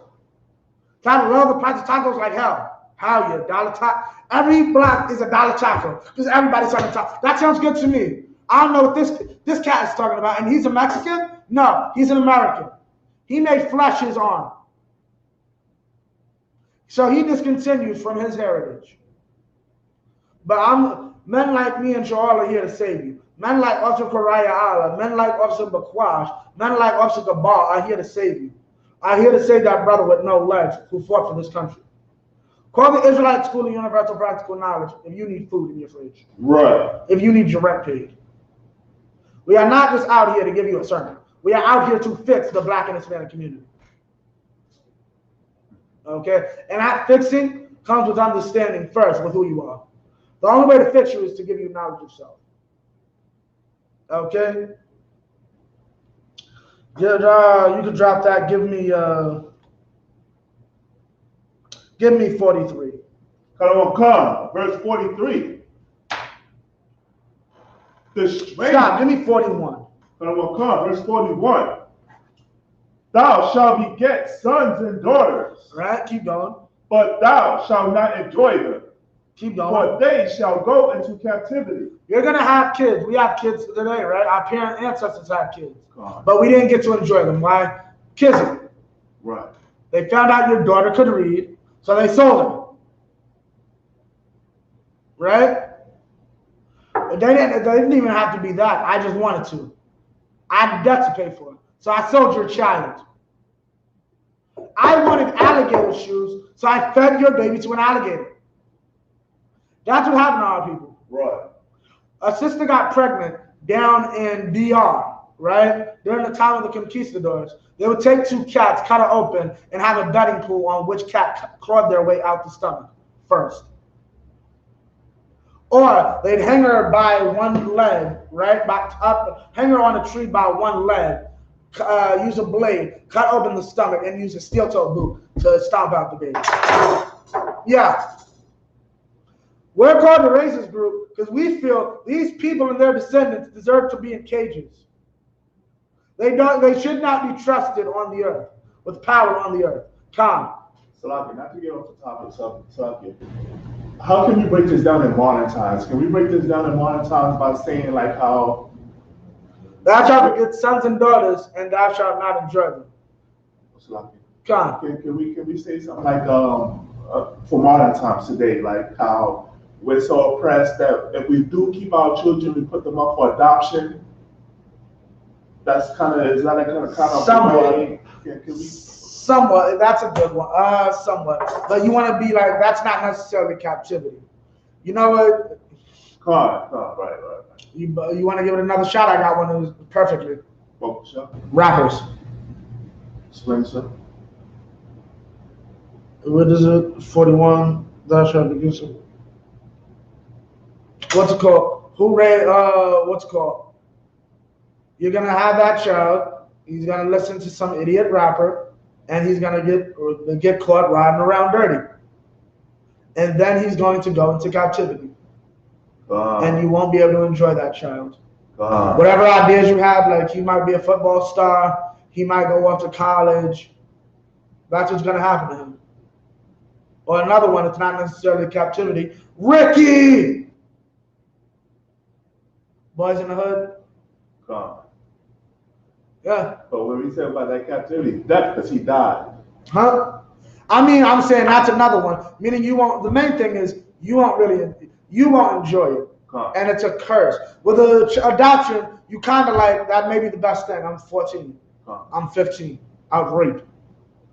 That'll lower the price of tacos like hell. How you $1 taco? Every block is a $1 taco because everybody's talking taco. That sounds good to me. I don't know what this cat is talking about. And he's a Mexican? No, he's an American. He made flesh his arm. So he discontinues from his heritage. But men like me and Joel are here to save you. Men like Officer Koraya Allah, men like Officer Bakwash, men like Officer Gabar are here to save you. I'm here to save that brother with no legs who fought for this country. Call the Israelite School of Universal Practical Knowledge if you need food in your fridge. Right. If you need your rent paid. We are not just out here to give you a sermon. We are out here to fix the black and Hispanic community. Okay? And that fixing comes with understanding first with who you are. The only way to fix you is to give you knowledge of self. Okay? Yeah, you can drop that. Give me 43. Come, verse 43. Stop, give me 41. Come, verse 41. Thou shalt beget sons and daughters. Right, keep going. but thou shalt not enjoy them, Keep going. for they shall go into captivity. You're gonna have kids. We have kids today, right? Our ancestors had kids, God. but we didn't get to enjoy them. Why? Kissing. Right. They found out your daughter could read, so they sold her. Right? They didn't even have to be that. I just wanted to. I had debt to pay for it. So I sold your child. I wanted alligator shoes, so I fed your baby to an alligator. That's what happened to our people. Right. A sister got pregnant down in DR, right? During the time of the conquistadors. They would take two cats, cut it open, and have a betting pool on which cat clawed their way out the stomach first. Or they'd hang her by one leg, right? Hang her on a tree by one leg, use a blade, cut open the stomach, and use a steel-toe boot to stomp out the baby. Yeah. We're called the racist group because we feel these people and their descendants deserve to be in cages. They should not be trusted on the earth, with power on the earth. Calm. Salaki, not to get off the topic, Salaki. How can you break this down in modern times? Can we break this down in modern times by saying like how thou shalt beget sons and daughters, and thou shalt not enjoy them? Salaki. Calm. Can we say something like for modern times today, like how we're so oppressed that if we do keep our children, we put them up for adoption. That's kind of somewhat. Can we? Somewhat. That's a good one. Somewhat. But you want to be like, that's not necessarily captivity. You know what? Right. You want to give it another shot? I got one that was perfectly. Oh, sure. Rappers. Explain, sir. What is it? 41. Thou shalt begin some. What's it called? What's it called? You're gonna have that child. He's gonna listen to some idiot rapper, and he's gonna get caught riding around dirty, and then he's going to go into captivity, and you won't be able to enjoy that child. Whatever ideas you have, like he might be a football star, he might go off to college. That's what's gonna happen to him. Or another one, it's not necessarily captivity. Ricky, Boys in the Hood. Yeah. But what we said about that captivity, death because he died. Huh? I mean, I'm saying that's another one. Meaning you won't. The main thing is you won't enjoy it, and it's a curse. With adoption, you kind of like that. May be the best thing. I'm 14. I'm 15. I've raped.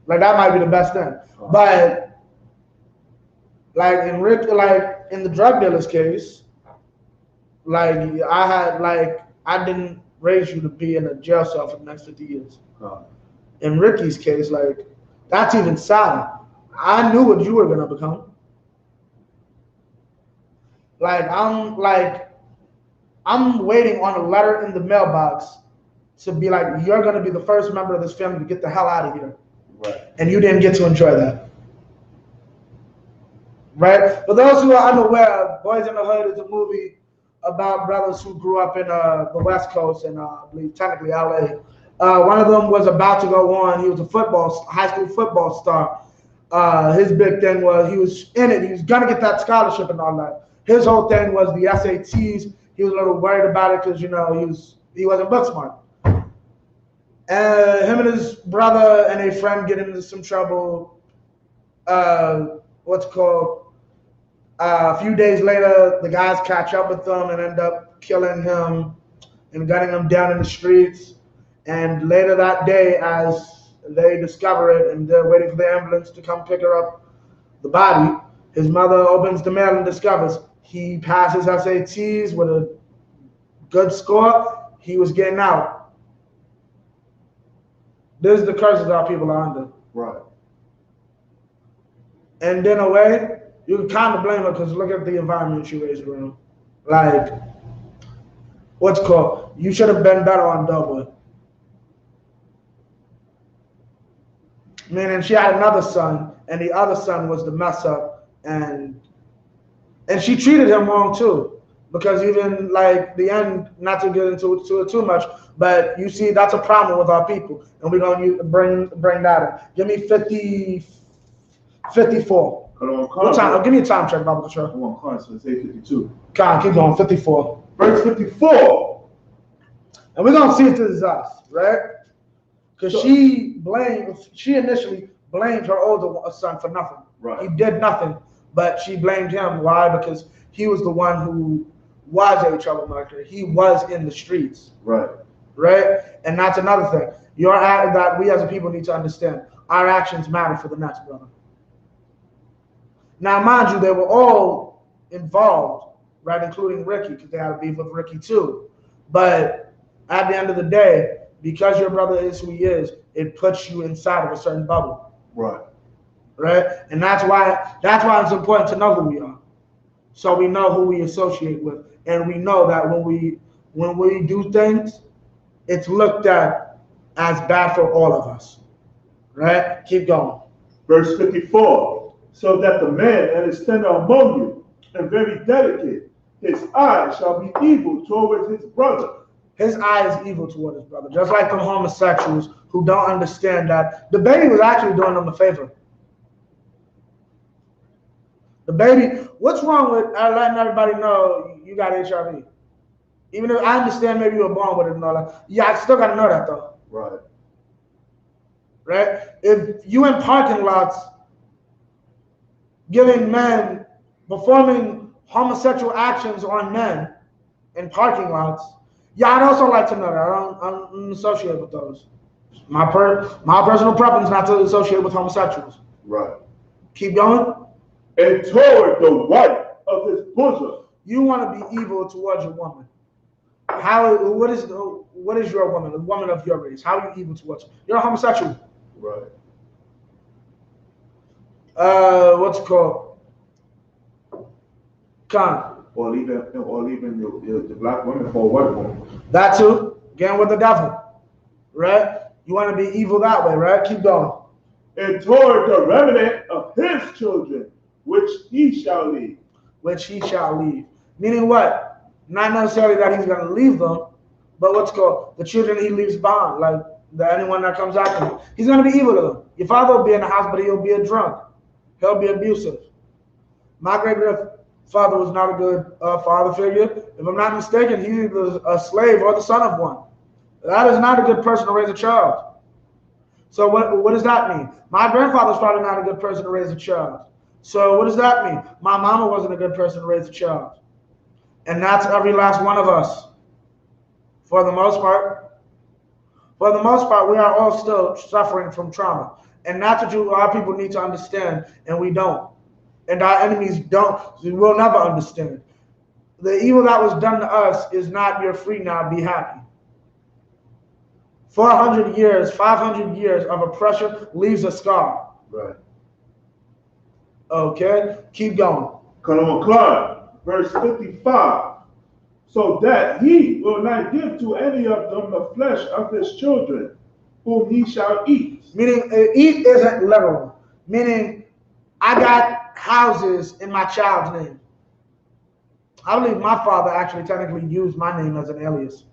Like that might be the best thing. But like in the drug dealer's case, like I didn't raise you to be in a jail cell for the next 50 years. In Ricky's case, like, that's even sadder. I knew what you were gonna become. I'm waiting on a letter in the mailbox to be like, you're gonna be the first member of this family to get the hell out of here. Right. And you didn't get to enjoy that. Right? For those who are unaware, Boys in the Hood is a movie about brothers who grew up in the West Coast and I believe technically LA. One of them was about to go on. He was a high school football star. His big thing was he was in it. He was gonna get that scholarship and all that. His whole thing was the SATs. He was a little worried about it because he wasn't book smart. Him and his brother and a friend get into some trouble. A few days later, the guys catch up with them and end up killing him and gunning him down in the streets. And later that day, as they discover it and they're waiting for the ambulance to come pick her up, the body, his mother opens the mail and discovers he passed his SATs with a good score. He was getting out. This is the curses our people are under. Right. And in a way, you can kind of blame her because look at the environment she raised around. Like, what's it called? You should have been better on Doughboy. Meaning she had another son, and the other son was the mess up, and she treated him wrong too. Because even like the end, not to get into it too much, but you see that's a problem with our people, and we're gonna bring that in. Give me 54. What time? Give me a time check, Baba Kashar. Come on, Carl, so it's 8:52. Con, keep going. 54. Verse 54. And we're gonna see if this is us, right? Because she initially blamed her older son for nothing. Right. He did nothing, but she blamed him. Why? Because he was the one who was a troublemaker. He was in the streets. Right. Right? And that's another thing. That we as a people need to understand. Our actions matter for the next brother. Now, mind you, they were all involved, right? Including Ricky, because they had a beef with Ricky too. But at the end of the day, because your brother is who he is, it puts you inside of a certain bubble. Right. Right? And that's why it's important to know who we are. So we know who we associate with. And we know that when we do things, it's looked at as bad for all of us. Right? Keep going. Verse 54. So that the man that is tender among you and very delicate, his eye shall be evil towards his brother. His eye is evil toward his brother. Just like the homosexuals who don't understand that the baby was actually doing them a favor. The baby, what's wrong with letting everybody know you got HIV? Even if I understand maybe you were born with it and all that. Yeah, I still got to know that though. Right. Right? If you in parking lots performing homosexual actions on men in parking lots, yeah, I'd also like to know that. I don't associate with those. My personal preference not to associate with homosexuals. Right. Keep going. And toward the wife of his bosom. You want to be evil towards your woman. What is your woman, a woman of your race? How are you evil towards her? You're a homosexual. Right. What's it called? Con. Or leaving the black woman for a white woman. That too. Again with the devil. Right? You want to be evil that way, right? Keep going. And toward the remnant of his children, which he shall leave. Which he shall leave. Meaning what? Not necessarily that he's going to leave them, but what's called the children he leaves behind, like anyone that comes after him. He's going to be evil to them. Your father will be in the house, but he'll be a drunk. He'll be abusive. My great-grandfather was not a good father figure. If I'm not mistaken, he's either a slave or the son of one. That is not a good person to raise a child. So what does that mean? My grandfather's probably not a good person to raise a child. So what does that mean? My mama wasn't a good person to raise a child. And that's every last one of us. For the most part. For the most part, we are all still suffering from trauma. And that's what a lot of people need to understand, and we don't. And our enemies will never understand. The evil that was done to us is not you're free now, be happy. 400 years, 500 years of oppression leaves a scar. Right. Okay, keep going. Colonel McClung, verse 55. So that he will not give to any of them the flesh of his children, whom he shall eat. Meaning, eat isn't literal. Meaning, I got houses in my child's name. I believe my father actually technically used my name as an alias.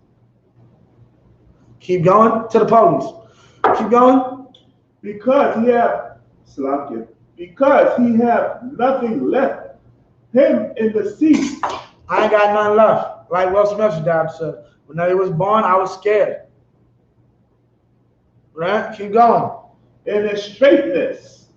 Keep going to the police. Keep going. Because he have nothing left him in the sea. I ain't got nothing left. Like Will Smith's dad said, when he was born, I was scared. Right? Keep going. In the straightness,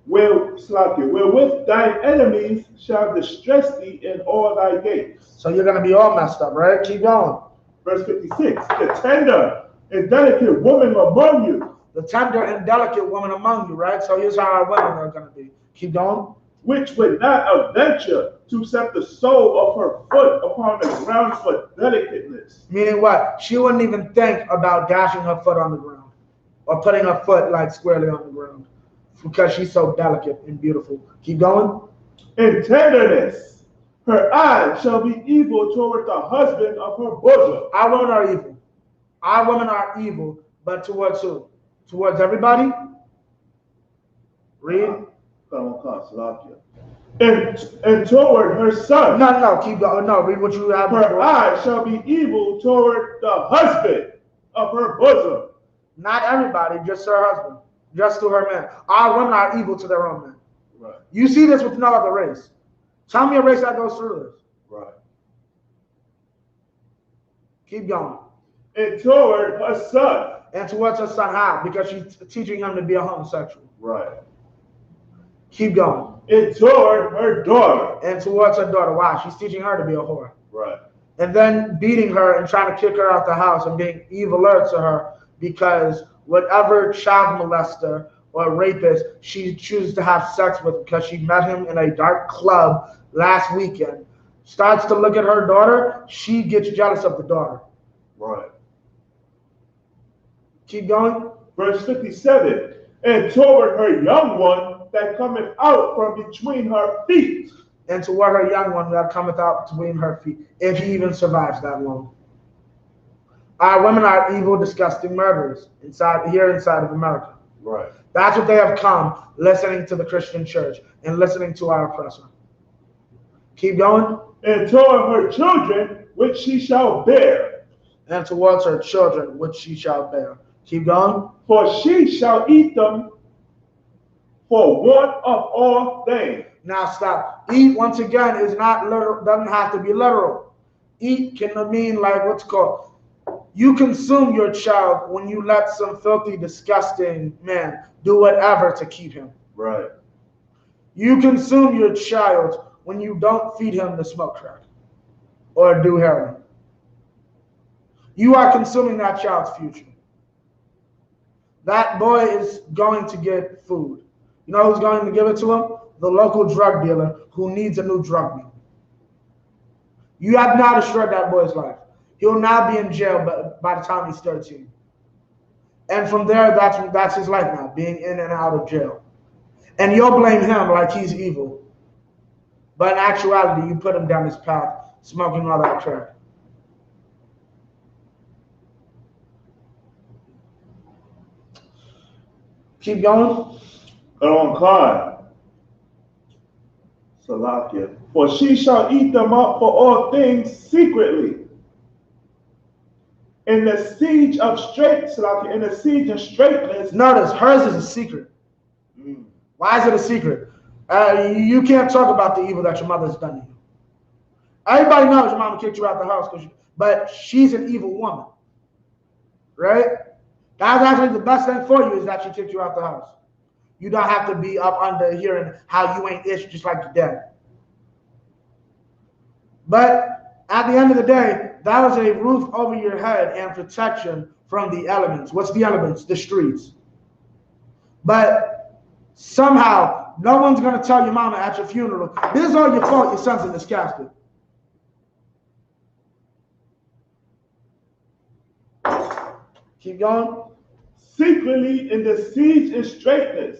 wherewith thine enemies shall distress thee in all thy gates. So you're going to be all messed up, right? Keep going. Verse 56. The tender and delicate woman among you. The tender and delicate woman among you, right? So here's how our women are going to be. Keep going. Which would not adventure to set the sole of her foot upon the ground for delicateness. Meaning what? She wouldn't even think about dashing her foot on the ground or putting her foot like squarely on the ground because she's so delicate and beautiful. Keep going. In tenderness, her eyes shall be evil toward the husband of her bosom. Our women are evil. Our women are evil, but towards who? Towards everybody? Read. And toward her son. No, keep going. No, read what you have. Her eyes shall be evil toward the husband of her bosom. Not everybody, just her husband. Just to her man. Our women are evil to their own men. Right. You see this with no other race. Tell me a race that goes through this. Right. Keep going. And toward her son. And towards her son, how? Because she's teaching him to be a homosexual. Right. Keep going. And toward her daughter. And towards her daughter. Why? She's teaching her to be a whore. Right. And then beating her and trying to kick her out the house and being eviler to her because whatever child molester or rapist she chooses to have sex with because she met him in a dark club last weekend starts to look at her daughter, she gets jealous of the daughter. Right. Keep going. Verse 57. And toward her young one that cometh out from between her feet. And toward her young one that cometh out between her feet, if he even survives that long. Our women are evil, disgusting murderers inside of America. Right. That's what they have come, listening to the Christian church and listening to our oppressor. Keep going. And toward her children, which she shall bear. And towards her children, which she shall bear. Keep going. For she shall eat them for want of all things. Now stop. Eat, once again, is not literal, doesn't have to be literal. Eat can mean like what's called. You consume your child when you let some filthy, disgusting man do whatever to keep him. Right. You consume your child when you don't feed him the smoke crack or do heroin. You are consuming that child's future. That boy is going to get food. You know who's going to give it to him? The local drug dealer who needs a new drug deal. You have now destroyed that boy's life. He'll now be in jail by the time he's 13. And from there, that's his life now, being in and out of jail. And you'll blame him like he's evil. But in actuality, you put him down this path, smoking all that crack. Keep going. On Khan. Salakia. For she shall eat them up for all things secretly. In the siege of straightness. Notice, hers is a secret. Why is it a secret? You can't talk about the evil that your mother's done to you. Everybody knows your mama kicked you out the house, but she's an evil woman. Right? That's actually the best thing for you is that she kicked you out the house. You don't have to be up under hearing how you ain't ish just like your dad. But at the end of the day, that was a roof over your head and protection from the elements. What's the elements? The streets. But somehow, no one's going to tell your mama at your funeral, this is all your fault, your son's in this casket. Keep going. Secretly in the siege and straightness,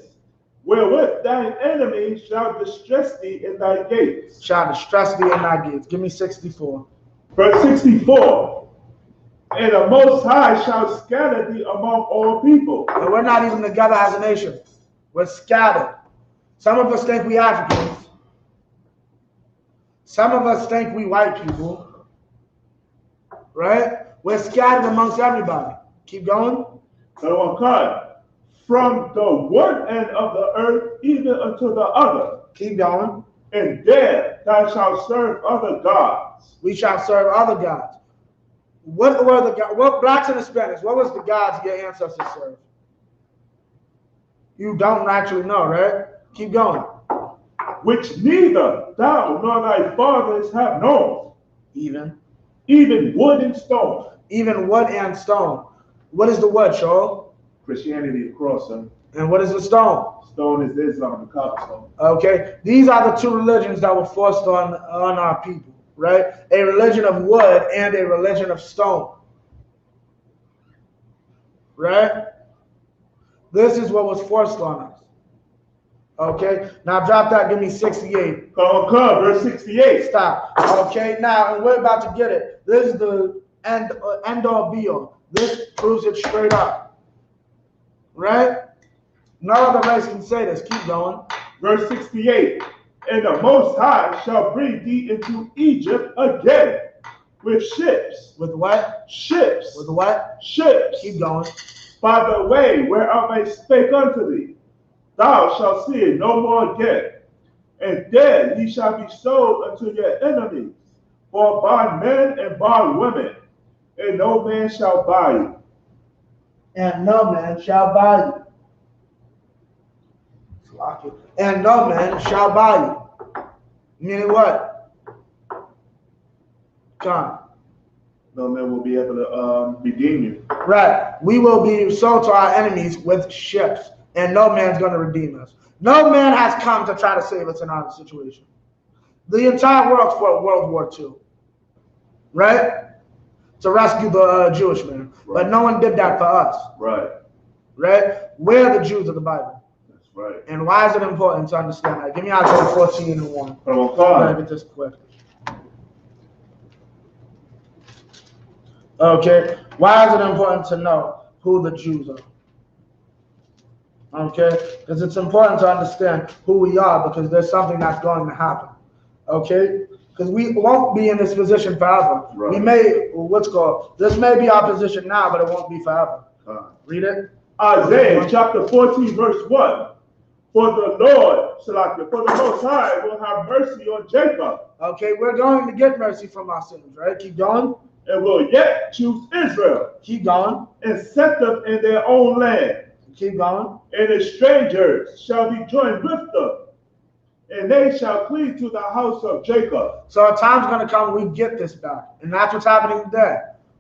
wherewith thine enemies shall distress thee in thy gates. Shall distress thee in thy gates. Give me 64. Verse 64. And the Most High shall scatter thee among all people. And we're not even together as a nation. We're scattered. Some of us think we Africans. Some of us think we white people. Right? We're scattered amongst everybody. Keep going. From the one end of the earth even unto the other. Keep going. And there thou shalt serve other gods. We shall serve other gods. What were the gods? What blacks and Hispanics? What was the gods your ancestors served? You don't actually know, right? Keep going. Which neither thou nor thy fathers have known. Even wood and stone. Even wood and stone. What is the wood, Shoal? Christianity, of course, son. And what is the stone? Stone is Islam, the cobblestone. Okay, these are the two religions that were forced on our people, right? A religion of wood and a religion of stone, right? This is what was forced on us. Okay, now drop that, give me 68. Come, verse 68. Stop. Okay, now, and we're about to get it. This is the end all be all. This proves it straight up. Right? No other race can say this. Keep going. Verse 68. And the Most High shall bring thee into Egypt again with ships. With what? Ships. With what? Ships. Keep going. By the way whereof I spake unto thee. thou shalt see it no more again. And then ye shall be sold unto your enemies, for bondmen and bondwomen, and no man shall buy you. And no man shall buy you. And no man shall buy you. Meaning what? John. No man will be able to redeem you. Right. We will be sold to our enemies with ships, and no man's going to redeem us. No man has come to try to save us in our situation. The entire world fought World War II, right? To rescue the Jewish man. Right. But no one did that for us. Right. Right? We're the Jews of the Bible. That's right. And why is it important to understand that? Give me Isaiah 14:1. Come on, I'm God. going to get this quick. Okay, why is it important to know who the Jews are? Okay, because it's important to understand who we are, because there's something that's going to happen. Okay, because we won't be in this position forever. Right. We may, this may be our position now, but it won't be forever. Read it. Isaiah chapter 14, verse 1. For the Most High will have mercy on Jacob. Okay, we're going to get mercy from our sins, right? Keep going. And will yet choose Israel. Keep going. And set them in their own land. Keep going. And the strangers shall be joined with them. And they shall cleave to the house of Jacob. So a time's going to come, we get this back. And that's what's happening today.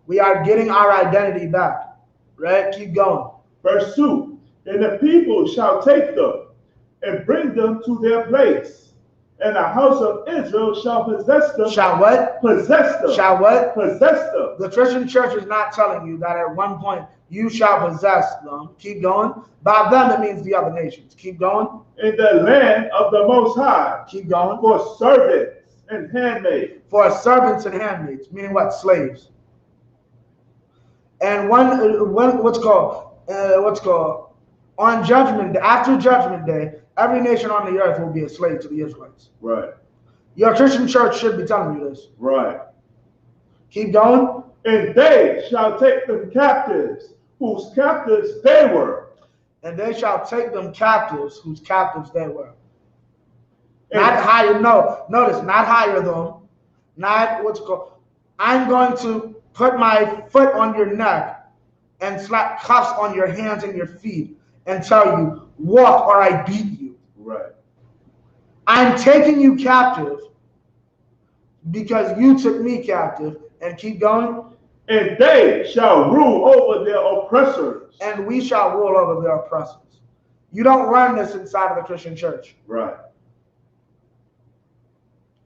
We are getting our identity back. Right? Keep going. Verse 2. And the people shall take them and bring them to their place. And the house of Israel shall possess them. Shall what? Possess them. Shall what? Possess them. The Christian church is not telling you that at one point you shall possess them. Keep going. By them, it means the other nations. Keep going. In the land of the Most High. Keep going. For servants and handmaids. For servants and handmaids, meaning what? Slaves. And on Judgment Day, after Judgment Day, every nation on the earth will be a slave to the Israelites. Right. Your Christian church should be telling you this. Right. Keep going. And they shall take them captives, whose captives they were. And they shall take them captives, whose captives they were. And not hire, no, notice, not hire them. Not I'm going to put my foot on your neck and slap cuffs on your hands and your feet and tell you, walk or I beat you. Right. I'm taking you captive because you took me captive. And keep going. And they shall rule over their oppressors. And we shall rule over their oppressors. You don't learn this inside of the Christian church. Right.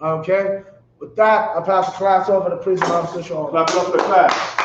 Okay. With that, I pass the class over to Priest and Officer Shaw. Clap it up for the class.